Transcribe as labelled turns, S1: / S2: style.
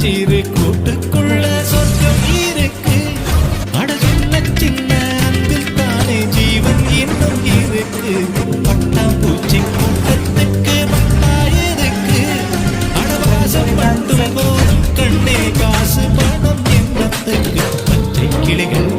S1: சிறு கூட்டுக்குள்ள சொர்க்கம் இருக்கு. அட சின்ன சின்ன அன்பில் தானே ஜீவன் இன்னும் இருக்கு. பட்டாம்பூச்சி கூட்டத்துக்கு பட்டாயிருக்கு. அடவாசம் மட்டும் போதும் கண்ணே, காசு பணம் எண்ணத்துக்கு பச்சை கிளிகள்